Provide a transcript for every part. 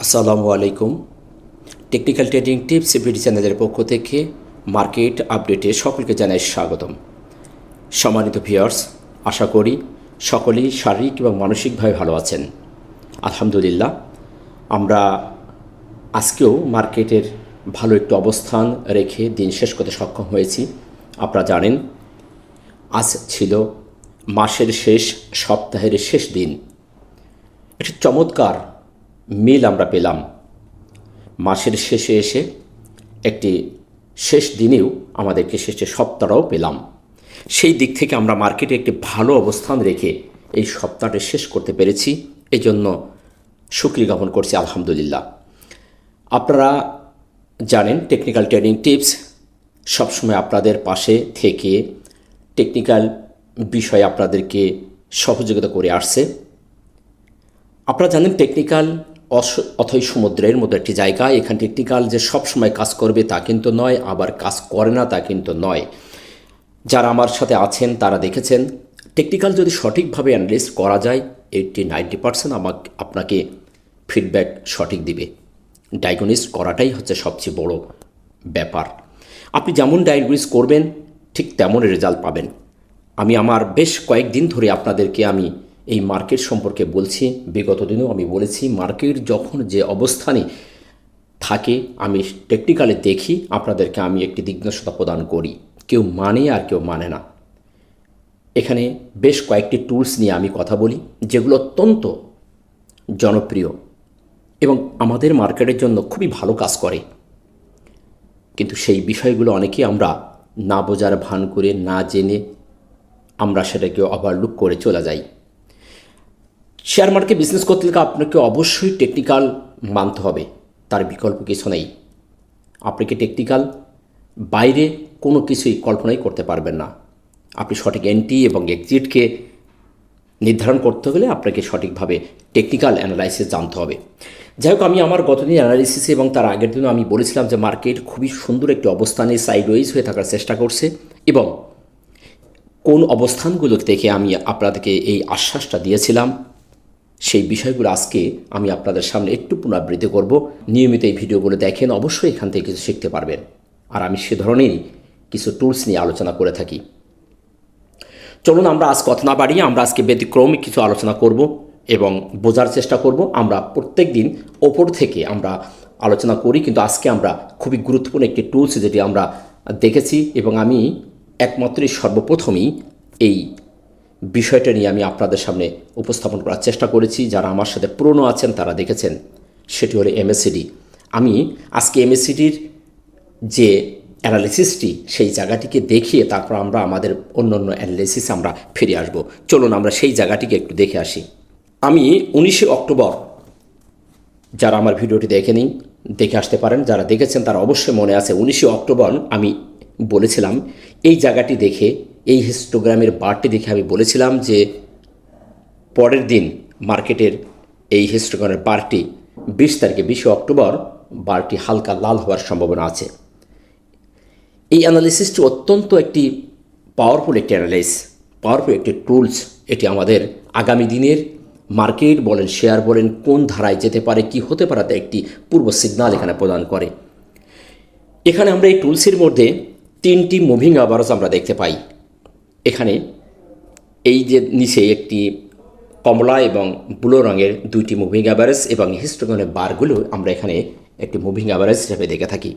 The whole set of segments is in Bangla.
আসসালামু আলাইকুম। টেকনিক্যাল ট্রেডিং টিপস ভিডিও চ্যানেলের পক্ষ থেকে মার্কেট আপডেটে সকলকে জানাই স্বাগতম। সম্মানিত ভিউয়ার্স, আশা করি সকলেই শারীরিক এবং মানসিকভাবে ভালো আছেন। আলহামদুলিল্লাহ, আমরা আজকেও মার্কেটের ভালো একটু অবস্থান রেখে দিন শেষ করতে সক্ষম হয়েছি। আপনারা জানেন, আজ ছিল মাসের শেষ, সপ্তাহের শেষ দিন। একটি চমৎকার মিল আমরা পেলাম। মাসের শেষে এসে একটি শেষ দিনেও আমাদেরকে শেষে সপ্তাহটাও পেলাম। সেই দিক থেকে আমরা মার্কেটে একটি ভালো অবস্থান রেখে এই সপ্তাহটা শেষ করতে পেরেছি। এই জন্য শুকরিয়া জ্ঞাপন করছি আলহামদুলিল্লাহ। আপনারা জানেন, টেকনিক্যাল ট্রেডিং টিপস সবসময় আপনাদের পাশে থেকে টেকনিক্যাল বিষয়ে আপনাদেরকে সহযোগিতা করে আসছে। আপনারা জানেন, টেকনিক্যাল অথই সমুদ্রের মতো একটি জায়গা। এখানে টেকনিক্যাল যে সব সময় কাজ করবে তা কিন্তু নয়, আবার কাজ করে না তা কিন্তু নয়। যারা আমার সাথে আছেন তারা দেখেছেন, টেকনিক্যাল যদি সঠিকভাবে অ্যানালাইজ করা যায় 80-90% আপনাকে ফিডব্যাক সঠিক দিবে। ডায়াগনোস করাটাই হচ্ছে সবচেয়ে বড় ব্যাপার। আপনি যেমন ডায়াগনোস করবেন ঠিক তেমন রেজাল্ট পাবেন। আমি আমার বেশ কয়েকদিন ধরে আপনাদেরকে আমি এই মার্কেট সম্পর্কে বলছি। বিগত দিনেও আমি বলেছি, মার্কেট যখন যে অবস্থানে থাকে আমি টেকনিক্যালে দেখি, আপনাদেরকে আমি একটি দিগ্দর্শতা প্রদান করি। কেউ মানে আর কেউ মানে না। এখানে বেশ কয়েকটি টুলস নিয়ে আমি কথা বলি, যেগুলো অত্যন্ত জনপ্রিয় এবং আমাদের মার্কেটের জন্য খুবই ভালো কাজ করে। কিন্তু সেই বিষয়গুলো অনেকেই আমরা না বোঝার ভান করে, না জেনে আমরা সেটাকে ওভারলুক করে চলে যাই। শেয়ার মার্কেট বিজনেস করতে গেলে আপনাকে অবশ্যই টেকনিক্যাল মানতে হবে, তার বিকল্প কিছু নেই। আপনাকে টেকনিক্যাল বাইরে কোনো কিছুই কল্পনাই করতে পারবেন না। আপনি সঠিক এন্ট্রি এবং এক্সিটকে নির্ধারণ করতে গেলে আপনাকে সঠিকভাবে টেকনিক্যাল অ্যানালাইসিস জানতে হবে। যাই হোক, আমি আমার গতদিন অ্যানালাইসিসে এবং তার আগের দিনও আমি বলেছিলাম যে মার্কেট খুবই সুন্দর একটি অবস্থানে সাইডওয়েজ হয়ে থাকার চেষ্টা করছে এবং কোন অবস্থানগুলো দেখে আমি আপনাদেরকে এই আশ্বাসটা দিয়েছিলাম, সেই বিষয়গুলো আজকে আমি আপনাদের সামনে একটু পুনরাবৃত্তি করব। নিয়মিত এই ভিডিওগুলো দেখেন, অবশ্যই এখান থেকে কিছু শিখতে পারবেন। আর আমি সে ধরনেরই কিছু টুলস নিয়ে আলোচনা করে থাকি। চলুন আমরা আজ কথা না বাড়িয়ে আমরা আজকে ব্যতিক্রমিক কিছু আলোচনা করব এবং বোঝার চেষ্টা করব। আমরা প্রত্যেক দিন ওপর থেকে আমরা আলোচনা করি, কিন্তু আজকে আমরা খুবই গুরুত্বপূর্ণ একটি টুলস যেটি আমরা দেখেছি এবং আমি একমাত্রই সর্বপ্রথমেই এই বিষয়টা নিয়ে আমি আপনাদের সামনে উপস্থাপন করার চেষ্টা করেছি। যারা আমার সাথে পুরনো আছেন তারা দেখেছেন, সেটি হলো এমএসসিডি। আমি আজকে এমএসসিডির যে অ্যানালিসিসটি, সেই জায়গাটিকে দেখিয়ে তারপর আমরা আমাদের অন্য অ্যানালিসিসে আমরা ফিরে আসব। চলুন আমরা সেই জায়গাটিকে একটু দেখে আসি। আমি 19 অক্টোবর, যারা আমার ভিডিওটি দেখে আসতে পারেন, যারা দেখেছেন তারা অবশ্যই মনে আছে, 19 অক্টোবর আমি বলেছিলাম এই জায়গাটি দেখে, এই হিস্টোগ্রামের বারটি দেখে আমি বলেছিলাম যে পরের দিন মার্কেটের এই হিস্টোগ্রামের বারটি 20 তারিখে 20 অক্টোবর বারটি হালকা লাল হওয়ার সম্ভাবনা আছে। এই অ্যানালিসিসটি অত্যন্ত একটি পাওয়ারফুল একটি পাওয়ারফুল একটি টুলস। এটি আমাদের আগামী দিনের মার্কেট বলেন, শেয়ার বলেন, কোন ধারায় যেতে পারে, কি হতে পারে তা একটি পূর্ব সিগন্যাল এখানে প্রদান করে। এখানে আমরা এই টুলসের মধ্যে 3টি মুভিং অ্যাভারেজ আমরা দেখতে পাই। এখানে এই যে নিচে একটি কমলা এবং ব্লু রঙের 2টি মুভিং অ্যাভারেজ এবং হিস্টোগ্রামের বারগুলো আমরা এখানে একটি মুভিং অ্যাভারেজ হিসেবে দেখে থাকি।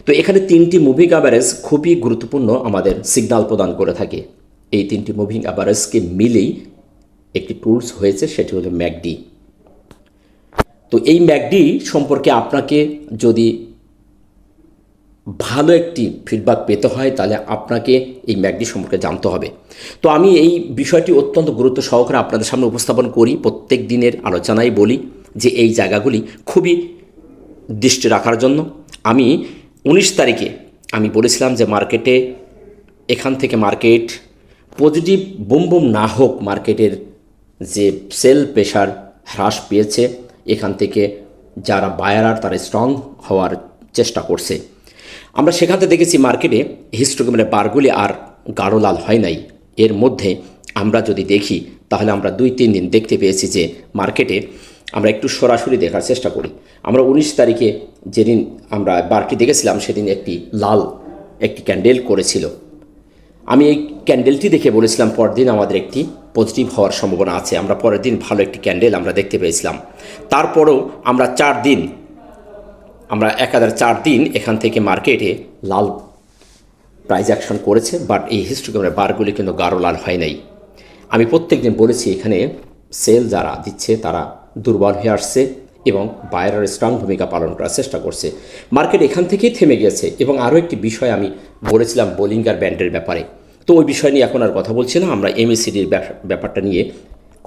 তো এখানে 3টি মুভিং অ্যাভারেজ খুবই গুরুত্বপূর্ণ আমাদের সিগন্যাল প্রদান করে থাকে। এই 3টি মুভিং অ্যাভারেজকে মিলেই একটি টুলস হয়েছে, সেটি হলো ম্যাকডি। তো এই ম্যাকডি সম্পর্কে আপনাকে যদি ভালো একটি ফিডব্যাক পেতে হয় তাহলে আপনাকে এই ম্যাকডি সম্পর্কে জানতে হবে। তো আমি এই বিষয়টি অত্যন্ত গুরুত্ব সহকারে আপনাদের সামনে উপস্থাপন করি। প্রত্যেক দিনের আলোচনায় বলি যে এই জায়গাগুলি খুবই দৃষ্টি রাখার জন্য। আমি 19 তারিখে আমি বলেছিলাম যে মার্কেটে এখান থেকে মার্কেট পজিটিভ বুম না হোক, মার্কেটের যে সেল প্রেশার হ্রাস পেয়েছে, এখান থেকে যারা বায়ার তারা স্ট্রং হওয়ার চেষ্টা করছে। আমরা সেখান থেকে দেখেছি মার্কেটে হিস্টোগ্রামের বারগুলি আর গাঢ় লাল হয় নাই। এর মধ্যে আমরা যদি দেখি তাহলে আমরা 2-3 দিন দেখতে পেয়েছি যে মার্কেটে আমরা একটু সরাসরি দেখার চেষ্টা করি। আমরা 19 তারিখে যেদিন আমরা বারটি দেখেছিলাম সেদিন একটি লাল একটি ক্যান্ডেল করেছিল। আমি এই ক্যান্ডেলটি দেখে বলেছিলাম পরদিন আমাদের একটি পজিটিভ হওয়ার সম্ভাবনা আছে। আমরা পরের দিন ভালো একটি ক্যান্ডেল আমরা দেখতে পেয়েছিলাম। তারপরেও আমরা 4 দিন আমরা একাধারে 4 দিন এখান থেকে মার্কেটে লাল প্রাইস অ্যাকশন করেছে, বাট এই হিস্টোগ্রামের বারগুলি কিন্তু গাঢ় লাল হয় নাই। আমি প্রত্যেক দিন বলেছি এখানে সেল যারা দিচ্ছে তারা দুর্বল হয়ে আসছে এবং বায়ারের স্ট্রং ভূমিকা পালন করার চেষ্টা করছে। মার্কেট এখান থেকেই থেমে গেছে। এবং আরও একটি বিষয় আমি বলেছিলাম বোলিঙ্গার ব্যান্ডের ব্যাপারে, তো ওই বিষয় নিয়ে এখন আর কথা বলছি না। আমরা এমএসিডির ব্যাপারটা নিয়ে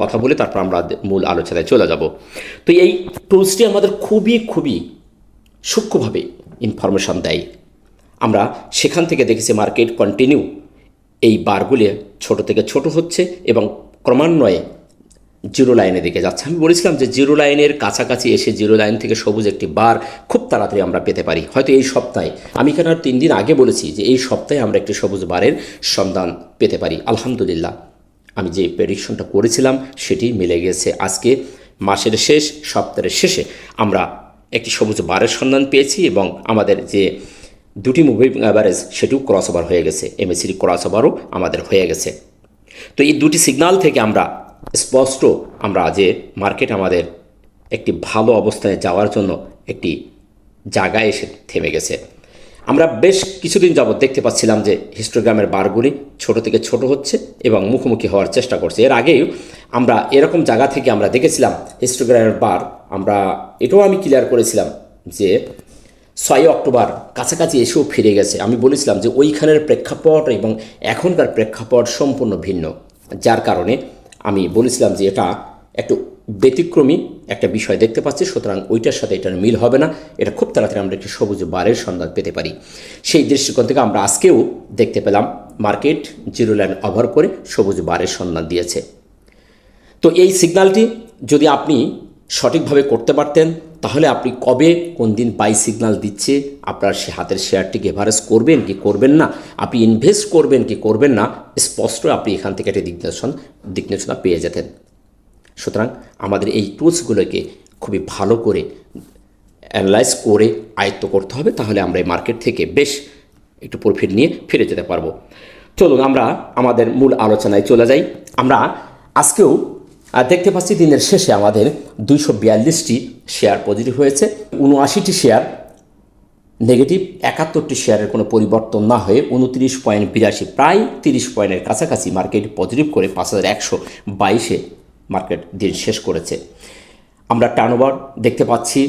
কথা বলে তারপর আমরা মূল আলোচনায় চলে যাব। তো এই টুলসটি আমাদের খুবই সূক্ষ্মভাবে ইনফরমেশন দেয়। আমরা সেখান থেকে দেখেছি মার্কেট কন্টিনিউ এই বারগুলি ছোট থেকে ছোট হচ্ছে এবং ক্রমান্বয়ে জিরো লাইনের দিকে যাচ্ছে। আমি বলেছিলাম যে জিরো লাইনের কাছাকাছি এসে জিরো লাইন থেকে সবুজ একটি বার খুব তাড়াতাড়ি আমরা পেতে পারি, হয়তো এই সপ্তাহে। আমি এখানে আর 3 দিন আগে বলেছি যে এই সপ্তাহে আমরা একটি সবুজ বারের সন্ধান পেতে পারি। আলহামদুলিল্লাহ, আমি যে প্রেডিকশনটা করেছিলাম সেটি মিলে গেছে। আজকে মাসের শেষ, সপ্তাহের শেষে আমরা একটি সবুজ বারের সন্ধান পেয়েছি এবং আমাদের যে দুটি মুভিং অ্যাভারেজ সেটিও ক্রস ওভার হয়ে গেছে, এমএসিডি ক্রস ওভারও আমাদের হয়ে গেছে। তো এই দুটি সিগন্যাল থেকে আমরা স্পষ্ট আমরা যে মার্কেট আমাদের একটি ভালো অবস্থানে যাওয়ার জন্য একটি জায়গায় এসে থেমে গেছে। আমরা বেশ কিছুদিন যাবৎ দেখতে পাচ্ছিলাম যে হিস্টোগ্রামের বারগুলি ছোট থেকে ছোট হচ্ছে এবং মুখোমুখি হওয়ার চেষ্টা করছে। এর আগেও আমরা এরকম জায়গা থেকে আমরা দেখেছিলাম হিস্টোগ্রামের বার। আমরা এটাও আমি ক্লিয়ার করেছিলাম যে 6 অক্টোবর কাছাকাছি এসেও ফিরে গেছে। আমি বলেছিলাম যে ওইখানের প্রেক্ষাপট এবং এখনকার প্রেক্ষাপট সম্পূর্ণ ভিন্ন, যার কারণে আমি বলেছিলাম যে এটা একটু ব্যতিক্রমী একটা বিষয় দেখতে পাচ্ছি, সুতরাং ওইটার সাথে এটার মিল হবে না। এটা খুব তাড়াতাড়ি আমরা একটি সবুজ বারের সন্ধান পেতে পারি। সেই দৃষ্টিকোণ থেকে আমরা আজকেও দেখতে পেলাম মার্কেট জিরো লাইন ওভার করে সবুজ বারের সন্ধান দিয়েছে। তো এই সিগন্যালটি যদি আপনি সঠিকভাবে করতে পারতেন তাহলে আপনি কবে কোন দিন বাই সিগন্যাল দিচ্ছে আপনার সে হাতের শেয়ারটিকে এভারেজ করবেন কি করবেন না, আপনি ইনভেস্ট করবেন কি করবেন না, স্পষ্ট আপনি এখান থেকে একটা দিক নির্দেশনা পেয়ে যেতেন। সুতরাং আমাদের এই টুলসগুলোকে খুবই ভালো করে অ্যানালাইজ করে আয়ত্ত করতে হবে, তাহলে আমরা এই মার্কেট থেকে বেশ একটু প্রফিট নিয়ে ফিরে যেতে পারবো। চলুন আমরা আমাদের মূল আলোচনায় চলে যাই। আমরা আজকেও দেখতে পাচ্ছি দিনের শেষে আমাদের 242টি শেয়ার পজিটিভ হয়েছে, 79টি শেয়ার নেগেটিভ, 71টি শেয়ারের কোনো পরিবর্তন না হয়ে 29.82 প্রায় 30 পয়েন্টের কাছাকাছি মার্কেট পজিটিভ করে 5122-এ মার্কেট দিন শেষ করেছে। আমরা টার্নওভার দেখতে পাচ্ছি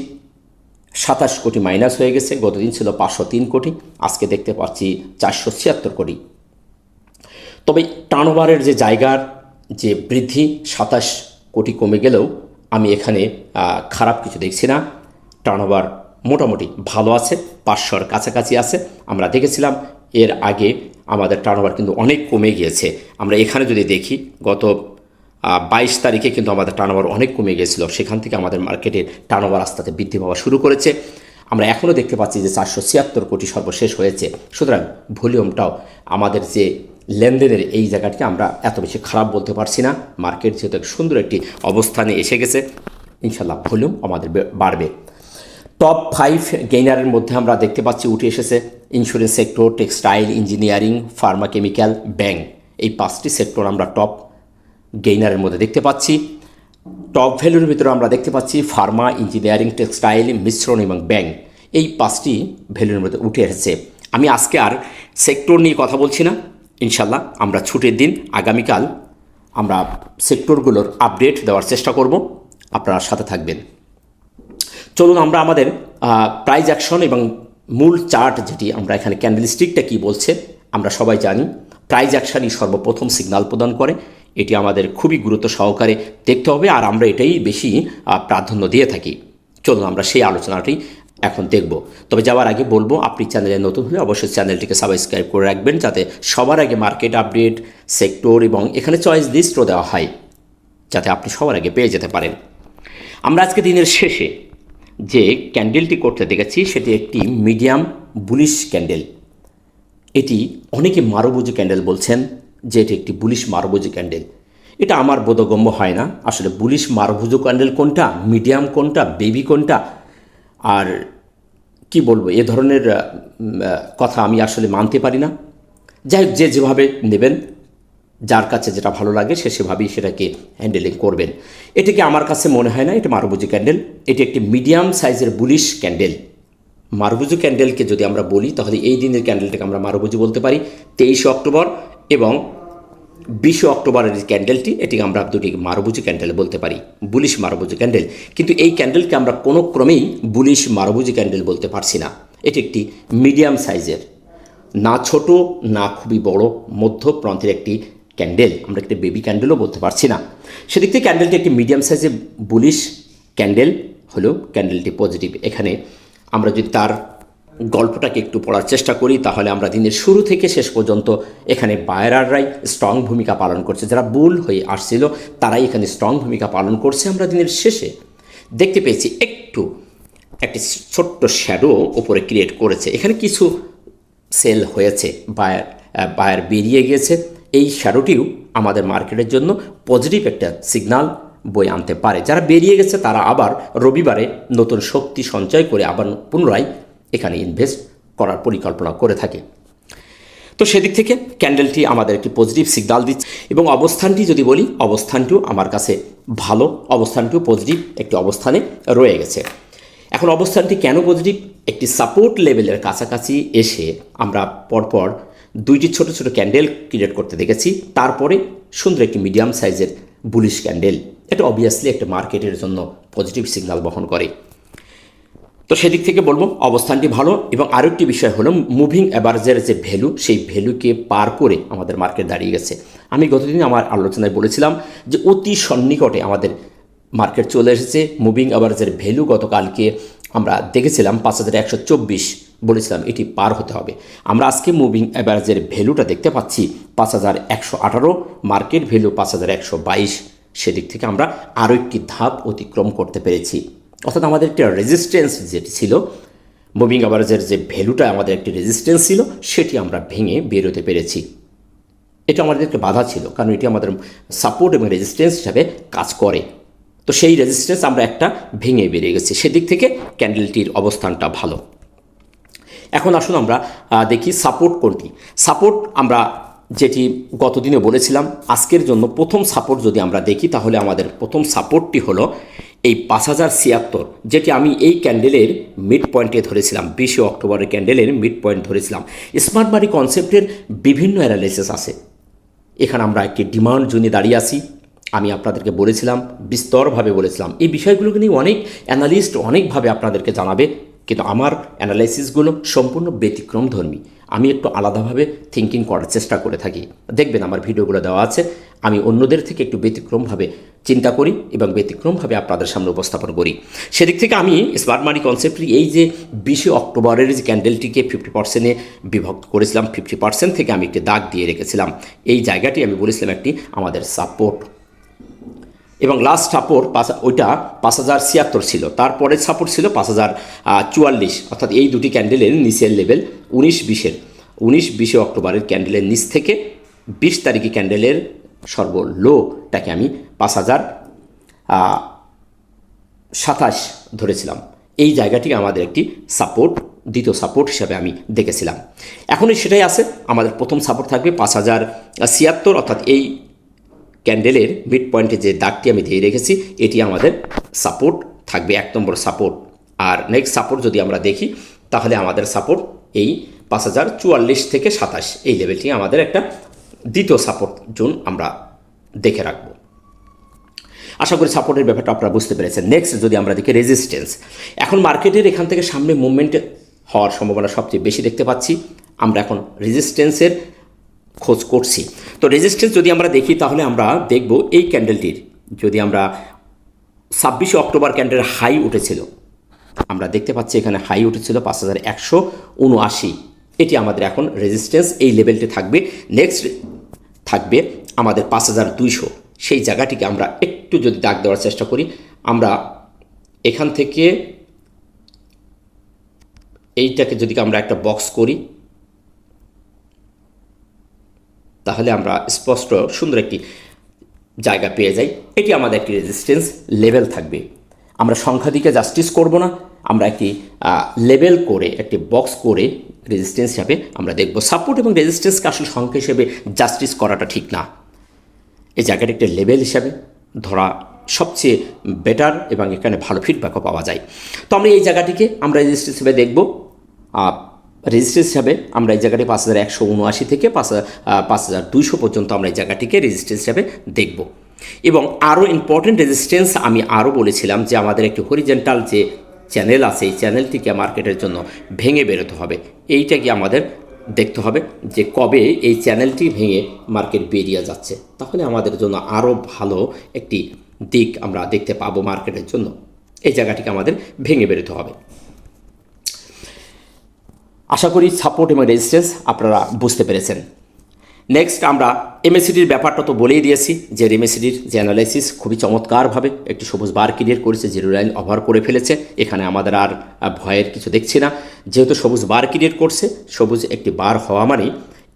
27 কোটি মাইনাস হয়ে গেছে। গতদিন ছিল 503 কোটি, আজকে দেখতে পাচ্ছি 476 কোটি। তবে টার্নওভারের যে জায়গার যে বৃদ্ধি 27 কোটি কমে গেলেও আমি এখানে খারাপ কিছু দেখছি না। টার্নওভার মোটামুটি ভালো আছে, 500-র কাছাকাছি আছে। আমরা দেখেছিলাম এর আগে আমাদের টার্নওভার কিন্তু অনেক কমে গিয়েছে। আমরা এখানে যদি দেখি গত 22 তারিখে কিন্তু আমাদের টার্নওভার অনেক কমে গিয়েছিল, সেখান থেকে আমাদের মার্কেটের টার্নওভার আস্তে আস্তে বৃদ্ধি পাওয়া শুরু করেছে। আমরা এখনও দেখতে পাচ্ছি যে 476 কোটি সর্বশেষ হয়েছে। সুতরাং ভলিউমটাও আমাদের যে লেনদেনের এই জায়গাটিকে আমরা এত বেশি খারাপ বলতে পারছি না। মার্কেট যেহেতু এক সুন্দর একটি অবস্থানে এসে গেছে, ইনশাল্লাহ ভলিউম আমাদের বাড়বে। টপ 5 গেইনারের মধ্যে আমরা দেখতে পাচ্ছি উঠে এসেছে insurance sector, textile, engineering, Pharma chemical, bank. এই 5টি সেক্টর আমরা টপ গেইনারের মধ্যে দেখতে পাচ্ছি। টপ ভ্যালুর ভিতরে আমরা দেখতে পাচ্ছি ফার্মা, ইঞ্জিনিয়ারিং, টেক্সটাইল, মিশ্রণ এবং ব্যাংক। এই 5টি ভ্যালুর মধ্যে উঠে এসেছে। আমি আজকে আর সেক্টর নিয়ে কথা বলছি না, ইনশাল্লাহ আমরা ছুটির দিন আগামীকাল আমরা সেক্টরগুলোর আপডেট দেওয়ার চেষ্টা করব, আপনারা সাথে থাকবেন। চলুন আমরা আমাদের প্রাইস অ্যাকশন এবং মূল চার্ট যেটি আমরা এখানে ক্যান্ডেলস্টিকটা কি বলছে আমরা সবাই জানি। প্রাইস অ্যাকশনই সর্বপ্রথম সিগন্যাল প্রদান করে, এটি আমাদের খুবই গুরুত্ব সহকারে দেখতে হবে, আর আমরা এটাই বেশি প্রাধান্য দিয়ে থাকি। চলুন আমরা সেই আলোচনাটি এখন দেখব। তবে যাওয়ার আগে বলবো, আপনি চ্যানেলে নতুন হলে অবশ্যই চ্যানেলটিকে সাবস্ক্রাইব করে রাখবেন, যাতে সবার আগে মার্কেট আপডেট, সেক্টর এবং এখানে চয়েস লিস্টও দেওয়া হয়, যাতে আপনি সবার আগে পেয়ে যেতে পারেন। আমরা আজকে দিনের শেষে যে ক্যান্ডেলটি করতে দেখেছি সেটি একটি মিডিয়াম বুলিশ ক্যান্ডেল। এটি অনেকে মারুবুজি ক্যান্ডেল বলছেন যে এটি একটি বুলিশ মারুবুজি ক্যান্ডেল। এটা আমার বোধগম্য হয় না। আসলে বুলিশ মারভুজো ক্যান্ডেল কোনটা, মিডিয়াম কোনটা, বেবি কোনটা, আর কি বলবো, এ ধরনের কথা আমি আসলে মানতে পারি না। যাই হোক, যে যেভাবে নেবেন, যার কাছে যেটা ভালো লাগে সে সেভাবেই সেটাকে হ্যান্ডেলিং করবেন। এটাকে আমার কাছে মনে হয় না এটা মারভুজো ক্যান্ডেল। এটি একটি মিডিয়াম সাইজের বুলিশ ক্যান্ডেল। মারভুজো ক্যান্ডেলকে যদি আমরা বলি তাহলে এই দিনের ক্যান্ডেলটাকে আমরা মারভুজো বলতে পারি। 23 অক্টোবর এবং 20 অক্টোবরের যে ক্যান্ডেলটি, এটিকে আমরা দুটিকে মারভুজো ক্যান্ডেল বলতে পারি, বুলিশ মারভুজো ক্যান্ডেল। কিন্তু এই ক্যান্ডেলকে আমরা কোনো ক্রমেই বুলিশ মারভুজো ক্যান্ডেল বলতে পারছি না। এটি একটি মিডিয়াম সাইজের, না ছোট না খুবই বড়, মধ্য প্রান্তের একটি ক্যান্ডেল। আমরা একটি বেবি ক্যান্ডেলও বলতে পারছি না। সেদিক থেকে ক্যান্ডেলটি একটি মিডিয়াম সাইজের বুলিশ ক্যান্ডেল হলেও ক্যান্ডেলটি পজিটিভ। এখানে আমরা যদি তার গল্পটাকে একটু পড়ার চেষ্টা করি তাহলে আমরা দিনের শুরু থেকে শেষ পর্যন্ত এখানে বায়াররাই স্ট্রং ভূমিকা পালন করছে। যারা বুল হয়ে আসছিল তারাই এখানে স্ট্রং ভূমিকা পালন করছে। আমরা দিনের শেষে দেখতে পেয়েছি একটি ছোট্ট শ্যাডো ওপরে ক্রিয়েট করেছে। এখানে কিছু সেল হয়েছে, বায়ার বেরিয়ে গিয়েছে। এই শ্যাডোটিও আমাদের মার্কেটের জন্য পজিটিভ একটা সিগনাল বয়ে আনতে পারে। যারা বেরিয়ে গেছে তারা আবার রবিবারে নতুন শক্তি সঞ্চয় করে আবার পুনরায় এখানে ইনভেস্ট করার পরিকল্পনা করে থাকে। তো সেদিক থেকে ক্যান্ডেলটি আমাদের একটি পজিটিভ সিগনাল দিচ্ছে। এবং অবস্থানটি যদি বলি, অবস্থানটিও আমার কাছে ভালো, অবস্থানটিও পজিটিভ একটি অবস্থানে রয়ে গেছে। এখন অবস্থানটি কেন পজিটিভ? একটি সাপোর্ট লেভেলের কাছাকাছি এসে আমরা পরপর দুইটি ছোট ছোট ক্যান্ডেল ক্রিয়েট করতে দেখেছি। তারপরে সুন্দর একটি মিডিয়াম সাইজের বুলিশ ক্যান্ডেল। এটা অবভিয়াসলি একটা মার্কেটের জন্য পজিটিভ সিগন্যাল বহন করে। তো সেদিক থেকে বলবো অবস্থানটি ভালো। এবং আরেকটি বিষয় হলো মুভিং অ্যাভারেজের যে ভ্যালু, সেই ভ্যালুকে পার করে আমাদের মার্কেট দাঁড়িয়ে গেছে। আমি গতদিন আমার আলোচনায় বলেছিলাম যে অতি সন্নিকটে আমাদের মার্কেট চলে এসেছে। মুভিং অ্যাভারেজের ভ্যালু গতকালকে আমরা দেখেছিলাম 5124, বলেছিলাম এটি পার হতে হবে। আমরা আজকে মুভিং অ্যাভারেজের ভ্যালুটা দেখতে পাচ্ছি 5118, মার্কেট ভ্যালু 5122। সেদিক থেকে আমরা আরও একটি ধাপ অতিক্রম করতে পেরেছি। অর্থাৎ আমাদের একটি রেজিস্ট্যান্স যেটি ছিল, মুভিং অ্যাভারেজের যে ভ্যালুটা আমাদের একটি রেজিস্ট্যান্স ছিল, সেটি আমরা ভেঙে বেরোতে পেরেছি। এটা আমাদের একটা বাধা ছিল, কারণ এটি আমাদের সাপোর্ট এবং রেজিস্ট্যান্স হিসাবে কাজ করে। তো সেই রেজিস্ট্যান্স আমরা একটা ভেঙে বেরিয়ে গেছি। সেদিক থেকে ক্যান্ডেলটির অবস্থানটা ভালো। এখন আসুন আমরা দেখি সাপোর্ট কোনটি। সাপোর্ট আমরা যেটি গতদিনে বলেছিলাম, আজকের জন্য প্রথম সাপোর্ট যদি আমরা দেখি তাহলে আমাদের প্রথম সাপোর্টটি হলো এই 5076, যেটি আমি এই ক্যান্ডেলের মিড পয়েন্টে ধরেছিলাম। 20 অক্টোবরের ক্যান্ডেলের মিড পয়েন্ট ধরেছিলাম। স্মার্ট মানি কনসেপ্টের বিভিন্ন অ্যানালাইসিস আছে। এখানে আমরা একটি ডিমান্ড জোনে দাঁড়িয়ে আছি। আমি আপনাদেরকে বলেছিলাম, বিস্তরভাবে বলেছিলাম, এই বিষয়গুলোকে নিয়ে অনেক অ্যানালিস্ট অনেকভাবে আপনাদেরকে জানাবে, কিন্তু আমার অ্যানালাইসিসগুলো সম্পূর্ণ ব্যতিক্রমধর্মী। আমি একটু আলাদাভাবে থিঙ্কিং করার চেষ্টা করে থাকি। দেখবেন আমার ভিডিওগুলো দেওয়া আছে। আমি অন্যদের থেকে একটু ব্যতিক্রমভাবে চিন্তা করি এবং ব্যতিক্রমভাবে আপনাদের সামনে উপস্থাপন করি। সেদিক থেকে আমি স্মার্ট মানি কনসেপ্টের এই যে 20 অক্টোবরের যে ক্যান্ডেলটিকে 50%-এ বিভক্ত করেছিলাম, 50% থেকে আমি একটি দাগ দিয়ে রেখেছিলাম। এই জায়গাটি আমি বলেছিলাম একটি আমাদের সাপোর্ট, এবং লাস্ট সাপোর্ট ওইটা 5076 ছিল। তারপরে সাপোর্ট ছিল 5044। অর্থাৎ এই দুটি ক্যান্ডেলের নিচের লেভেল 19-20 অক্টোবরের ক্যান্ডেলের নিচ থেকে 20 তারিখে ক্যান্ডেলের সর্বলোটাকে আমি 5027 ধরেছিলাম। এই জায়গাটি আমাদের একটি সাপোর্ট, দ্বিতীয় সাপোর্ট হিসাবে আমি দেখেছিলাম। এখনই সেটাই আছে। আমাদের প্রথম সাপোর্ট থাকবে 5076, অর্থাৎ এই ক্যান্ডেলের মিড পয়েন্টে যে দাগটি আমি দিয়ে রেখেছি, এটি আমাদের সাপোর্ট থাকবে, 1 নম্বর সাপোর্ট। আর নেক্সট সাপোর্ট যদি আমরা দেখি তাহলে আমাদের সাপোর্ট এই 5044 থেকে 27, এই লেভেলটি আমাদের একটা দ্বিতীয় সাপোর্ট জোন আমরা দেখে রাখব। আশা করি সাপোর্টের ব্যাপারটা আপনারা বুঝতে পেরেছেন। নেক্সট যদি আমরা দেখি রেজিস্ট্যান্স, এখন মার্কেটের এখান থেকে সামনে মুভমেন্ট হওয়ার সম্ভাবনা সবচেয়ে বেশি দেখতে পাচ্ছি। আমরা এখন রেজিস্ট্যান্সের খোঁজ করছি। তো রেজিস্ট্যান্স যদি আমরা দেখি তাহলে আমরা দেখব এই ক্যান্ডেলটির, যদি আমরা 26 অক্টোবর ক্যান্ডেলের হাই উঠেছিল, আমরা দেখতে পাচ্ছি এখানে হাই উঠেছিল 5179। এটি আমাদের এখন রেজিস্ট্যান্স, এই লেভেলটি থাকবে। নেক্সট থাকবে আমাদের 5200। সেই জায়গাটিকে আমরা একটু যদি দাগ দেওয়ার চেষ্টা করি, আমরা এখান থেকে এইটাকে যদি আমরা একটা বক্স করি তাহলে আমরা স্পষ্ট সুন্দর একটি জায়গা পেয়ে যাই, এটি আমাদের একটি রেজিস্ট্যান্স লেভেল থাকবে। আমরা সংখ্যা দিকে জাস্টিস করব না, আমরা একটি লেভেল করে একটি বক্স করে রেজিস্ট্যান্স হিসাবে আমরা দেখব। সাপোর্ট এবং রেজিস্ট্যান্সকে আসলে সংখ্যা হিসেবে জাস্টিস করাটা ঠিক না, এই জায়গাটা একটা লেভেল হিসাবে ধরা সবচেয়ে বেটার এবং এখানে ভালো ফিডব্যাকও পাওয়া যায়। তো আমরা এই জায়গাটিকে আমরা রেজিস্ট্যান্স হিসেবে দেখব। রেজিস্ট্যান্স হিসাবে আমরা এই জায়গাটি 5179 থেকে 5200 পর্যন্ত আমরা এই জায়গাটিকে রেজিস্ট্যান্স হিসাবে দেখব। এবং আরও ইম্পর্টেন্ট রেজিস্ট্যান্স আমি আরও বলেছিলাম যে আমাদের একটি হরিজেন্টাল যে চ্যানেল আছে, এই চ্যানেলটিকে মার্কেটের জন্য ভেঙে বেরোতে হবে। এইটা কি আমাদের দেখতে হবে যে কবে এই চ্যানেলটি ভেঙে মার্কেট বেরিয়ে যাচ্ছে, তাহলে আমাদের জন্য আরও ভালো একটি দিক আমরা দেখতে পাবো মার্কেটের জন্য। এই জায়গাটিকে আমাদের ভেঙে বেরোতে হবে। আশা করি সাপোর্ট এবং রেজিস্ট্যান্স আপনারা বুঝতে পেরেছেন। নেক্সট আমরা এমএসিডির ব্যাপারটা তো বলেই দিয়েছি যে এমএসিডির যে অ্যানালাইসিস খুবই চমৎকারভাবে একটি সবুজ বার ক্রিয়েট করেছে, জিরো লাইন ওভার করে ফেলেছে। এখানে আমাদের আর ভয়ের কিছু দেখছি না, যেহেতু সবুজ বার ক্রিয়েট করছে, সবুজ একটি বার হওয়া মানে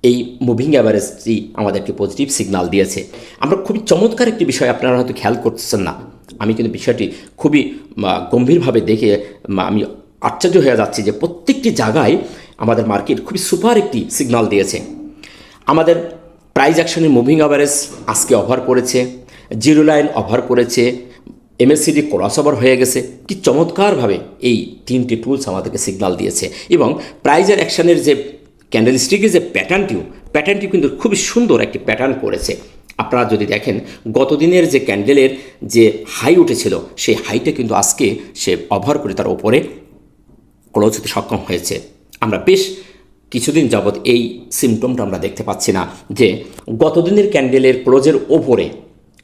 এই মুভিং অ্যাভারেজটি আমাদের একটি পজিটিভ সিগন্যাল দিয়েছে। আমরা খুবই চমৎকার একটি বিষয় আপনারা হয়তো খেয়াল করতেছেন না, আমি কিন্তু বিষয়টি খুবই গম্ভীরভাবে দেখে আমি আশ্চর্য হয়ে যাচ্ছি যে প্রত্যেকটি জায়গায় আমাদের মার্কেট খুবই সুপার একটি সিগন্যাল দিয়েছে। আমাদের প্রাইস অ্যাকশনের মুভিং অ্যাভারেজ আজকে ওভার করেছে, জিরো লাইন ওভার করেছে, এমএসিডি ক্রস ওভার হয়ে গেছে। কি চমৎকারভাবে এই তিনটি টুলস আমাদেরকে সিগন্যাল দিয়েছে। এবং প্রাইজের অ্যাকশনের যে ক্যান্ডেলস্টিকের যে প্যাটার্নটি কিন্তু খুবই সুন্দর একটি প্যাটার্ন করেছে। আপনারা যদি দেখেন গত দিনের যে ক্যান্ডেলের যে হাই উঠেছিল, সেই হাইটা কিন্তু আজকে সে ওভার করে তার ওপরে ক্লোজ হতে সক্ষম হয়েছে। আমরা বেশ কিছুদিন যাবৎ এই সিমটমটা আমরা দেখতে পাচ্ছি না যে গত দিনের ক্যান্ডেলের ক্লোজের ওপরে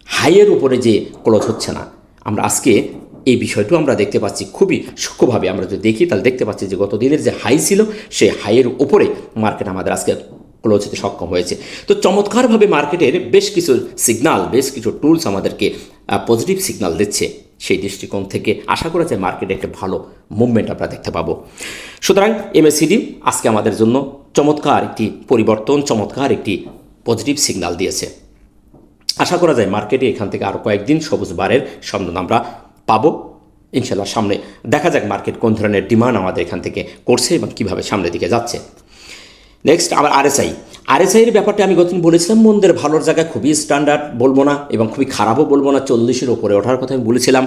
হাইয়ের উপরে যে ক্লোজ হচ্ছে না। আমরা আজকে এই বিষয়টিও আমরা দেখতে পাচ্ছি খুবই সূক্ষ্মভাবে। আমরা যদি দেখি তাহলে দেখতে পাচ্ছি যে গত দিনের যে হাই ছিল সেই হাইয়ের উপরে মার্কেট আমাদের আজকে ক্লোজ হতে সক্ষম হয়েছে। তো চমৎকারভাবে মার্কেটের বেশ কিছু সিগন্যাল, বেশ কিছু টুলস আমাদেরকে পজিটিভ সিগন্যাল দিচ্ছে। সেই দৃষ্টিকোণ থেকে আশা করা যায় মার্কেটে একটা ভালো মুভমেন্ট আমরা দেখতে পাবো। সুতরাং এমএসিডি আজকে আমাদের জন্য চমৎকার একটি পরিবর্তন, চমৎকার একটি পজিটিভ সিগন্যাল দিয়েছে। আশা করা যায় মার্কেটে এখান থেকে আরও কয়েকদিন সবুজ বারের সন্ধান আমরা পাবো ইনশাল্লাহ। সামনে দেখা যাক মার্কেট কোন ধরনের ডিমান্ড আমাদের এখান থেকে করছে এবং কীভাবে সামনের দিকে যাচ্ছে। নেক্সট আবার আরএসআইয়ের ব্যাপারটা আমি গতদিন বলেছিলাম মন্দের ভালোর জায়গায় খুবই স্ট্যান্ডার্ড বলবো না এবং খুবই খারাপও বলবো না, 40-এর ওপরে ওঠার কথা আমি বলেছিলাম।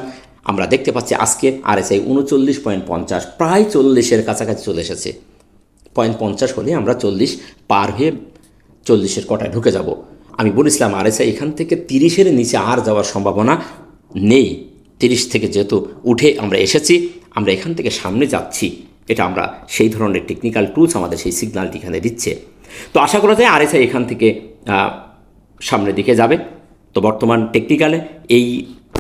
আমরা দেখতে পাচ্ছি আজকে আরএসআই 39.50 প্রায় 40-এর কাছাকাছি চলে এসেছে। 0.50 হলে আমরা 40 পার হয়ে 40-এর কোটায় ঢুকে যাব। আমি বলেছিলাম আরএসআই এখান থেকে 30-এর নিচে আর যাওয়ার সম্ভাবনা নেই। 30 থেকে যেহেতু উঠে আমরা এসেছি, আমরা এখান থেকে সামনে যাচ্ছি, এটা আমরা সেই ধরনের টেকনিক্যাল টুলস আমাদের সেই সিগন্যালটি এখানে দিচ্ছে। তো আশা করা যায় আরএসআই এখান থেকে সামনের দিকে যাবে। তো বর্তমান টেকনিক্যালে এই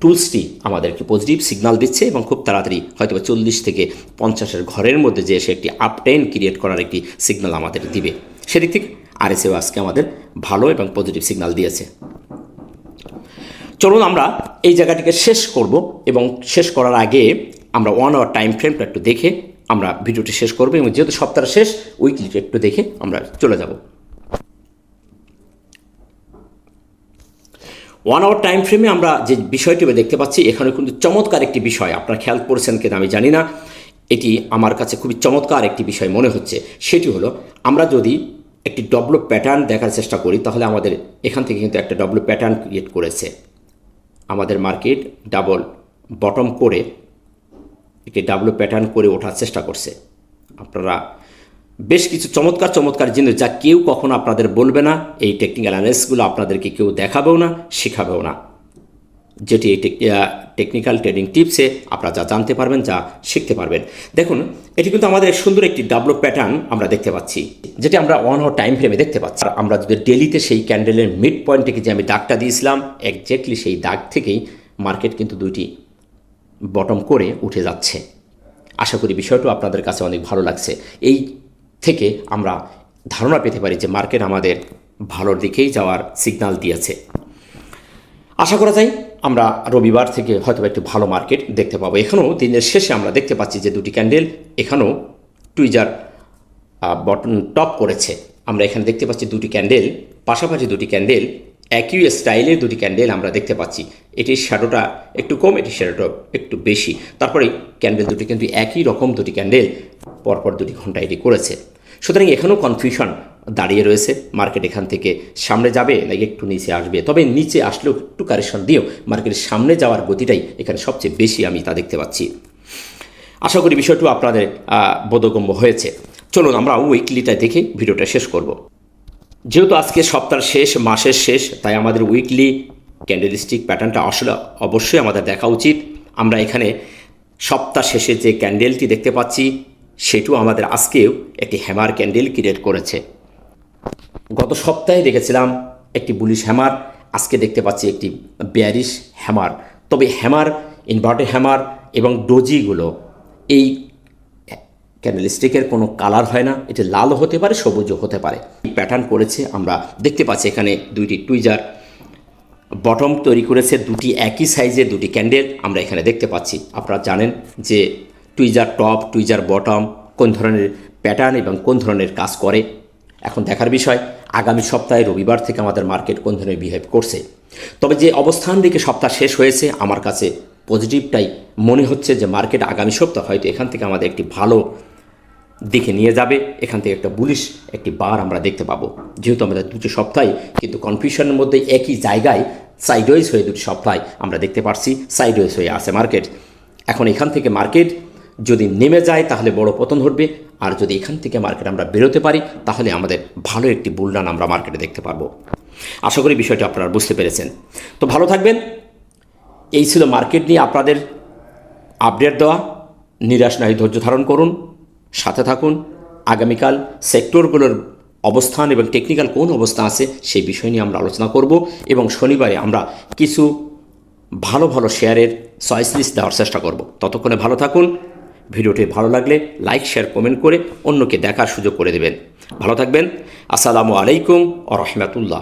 টুলসটি আমাদেরকে পজিটিভ সিগন্যাল দিচ্ছে এবং খুব তাড়াতাড়ি হয়তো 40 থেকে 50-এর ঘরের মধ্যে যে এসে একটি আপটেন ক্রিয়েট করার একটি সিগন্যাল আমাদের দিবে। সেদিক থেকে আরএসআই আজকে আমাদের ভালো এবং পজিটিভ সিগন্যাল দিয়েছে। চলুন আমরা এই জায়গাটিকে শেষ করব এবং শেষ করার আগে আমরা 1 আওয়ার টাইম ফ্রেমটা একটু দেখে আমরা ভিডিওটি শেষ করব এবং যেহেতু সপ্তাহের শেষ উইকলিটা একটু দেখে আমরা চলে যাব। 1 আওয়ার টাইম ফ্রেমে আমরা যে বিষয়টি দেখতে পাচ্ছি এখানে কিন্তু চমৎকার একটি বিষয়, আপনারা খেয়াল করেছেন কিনা আমি জানি না, এটি আমার কাছে খুবই চমৎকার একটি বিষয় মনে হচ্ছে। সেটি হলো আমরা যদি একটি ডব্লু প্যাটার্ন দেখার চেষ্টা করি তাহলে আমাদের এখান থেকে কিন্তু একটা ডব্লু প্যাটার্ন ক্রিয়েট করেছে। আমাদের মার্কেট ডাবল বটম করে একটি ডাবলু প্যাটার্ন করে ওঠার চেষ্টা করছে। আপনারা বেশ কিছু চমৎকার জিনিস যা কেউ কখনো আপনাদের বলবে না, এই টেকনিক্যাল অ্যানালিসিসগুলো আপনাদেরকে কেউ দেখাবেও না, শেখাবেও না, যেটি এই টেকনিক্যাল ট্রেডিং টিপসে আপনারা যা জানতে পারবেন, যা শিখতে পারবেন। দেখুন এটি কিন্তু আমাদের সুন্দর একটি ডাবলু প্যাটার্ন আমরা দেখতে পাচ্ছি, যেটি আমরা 1 আওয়ার টাইম ফ্রেমে দেখতে পাচ্ছি। আর আমরা যদি ডেলিতে সেই ক্যান্ডেলের মিড পয়েন্ট থেকে যে আমি দাগটা দিয়েছিলাম, একজ্যাক্টলি সেই দাগ থেকেই মার্কেট কিন্তু দুইটি বটম করে উঠে যাচ্ছে। আশা করি বিষয়টা আপনাদের কাছে অনেক ভালো লাগছে। এই থেকে আমরা ধারণা পেতে পারি যে মার্কেট আমাদের ভালোর দিকেই যাওয়ার সিগন্যাল দিয়েছে। আশা করা যায় আমরা রবিবার থেকে হয়তো একটু ভালো মার্কেট দেখতে পাবো। এখানেও দিনের শেষে আমরা দেখতে পাচ্ছি যে দুটি ক্যান্ডেল এখানেও টুইজার বটন টপ করেছে। আমরা এখানে দেখতে পাচ্ছি দুটি ক্যান্ডেল পাশাপাশি, দুটি ক্যান্ডেল একই স্টাইলে দুটি ক্যান্ডেল আমরা দেখতে পাচ্ছি। এটির শ্যাডোটা একটু কম, এটির শ্যাডোটা একটু বেশি। তারপরে ক্যান্ডেল দুটি কিন্তু একই রকম দুটি ক্যান্ডেল পরপর 2 ঘন্টা এটি করেছে। সুতরাং এখানেও কনফিউশন দাঁড়িয়ে রয়েছে, মার্কেট এখান থেকে সামনে যাবে নাকি একটু নিচে আসবে। তবে নিচে আসলেও একটু কারেকশন দিয়েও মার্কেটের সামনে যাওয়ার গতিটাই এখানে সবচেয়ে বেশি আমি তা দেখতে পাচ্ছি। আশা করি বিষয়টি আপনাদের বোধগম্য হয়েছে। চলুন আমরা উইকলিটা দেখে ভিডিওটা শেষ করব। যেহেতু আজকে সপ্তাহের শেষ, মাসের শেষ, তাই আমাদের উইকলি ক্যান্ডেলস্টিক প্যাটার্নটা আসলে অবশ্যই আমাদের দেখা উচিত। আমরা এখানে সপ্তাহ শেষে যে ক্যান্ডেলটি দেখতে পাচ্ছি সেটিও আমাদের আজকেও একটি হ্যামার ক্যান্ডেল ক্রিয়েট করেছে। গত সপ্তাহে দেখেছিলাম একটি বুলিশ হ্যামার, আজকে দেখতে পাচ্ছি একটি বেয়ারিশ হ্যামার। তবে হ্যামার, ইনভার্টেড হ্যামার এবং ডোজিগুলো এই ক্যান্ডেলস্টিকের কোনো কালার হয় না, এটি লাল হতে পারে, সবুজও হতে পারে। প্যাটার্ন করেছে আমরা দেখতে পাচ্ছি। এখানে 2টি টুইজার বটম তৈরি করেছে, 2টি একই সাইজের 2টি ক্যান্ডেল আমরা এখানে দেখতে পাচ্ছি। আপনারা জানেন যে টুইজার টপ, টুইজার বটম কোন ধরনের প্যাটার্ন এবং কোন ধরনের কাজ করে। এখন দেখার বিষয় আগামী সপ্তাহে রবিবার থেকে আমাদের মার্কেট কোন ধরনের বিহেভ করছে। তবে যে অবস্থান দিকে সপ্তাহ শেষ হয়েছে, আমার কাছে পজিটিভটাই মনে হচ্ছে যে মার্কেট আগামী সপ্তাহ হয়তো এখান থেকে আমাদের একটি ভালো দিকে নিয়ে যাবে। এখান থেকে একটা বুলিশ একটি বার আমরা দেখতে পাবো। যেহেতু আমাদের 2টি সপ্তাহে কিন্তু কনফিউশনের মধ্যে একই জায়গায় সাইডওয়েজ হয়ে 2টি সপ্তাহে আমরা দেখতে পাচ্ছি সাইডওয়েজ হয়ে আছে মার্কেট। এখন এখান থেকে মার্কেট যদি নেমে যায় তাহলে বড় পতন ঘটবে, আর যদি এখান থেকে মার্কেট আমরা বেরোতে পারি তাহলে আমাদের ভালো একটি বুলরান আমরা মার্কেটে দেখতে পারবো। আশা করি বিষয়টি আপনারা বুঝতে পেরেছেন। তো ভালো থাকবেন। এই ছিল মার্কেট নিয়ে আপনাদের আপডেট দেওয়া। নিরাশ নয়, ধৈর্য ধারণ করুন, সাথে থাকুন। আগামীকাল সেক্টরগুলোর অবস্থান এবং টেকনিক্যাল কোন অবস্থা আছে সেই বিষয় নিয়ে আমরা আলোচনা করব, এবং শনিবারে আমরা কিছু ভালো ভালো শেয়ারের চয়েস লিস্ট দেওয়ার চেষ্টা করব। ততক্ষণে ভালো থাকুন। ভিডিওটি ভালো লাগলে লাইক, শেয়ার, কমেন্ট করে অন্যকে দেখার সুযোগ করে দেবেন। ভালো থাকবেন। আসসালামু আলাইকুম ওয়া রাহমাতুল্লাহ।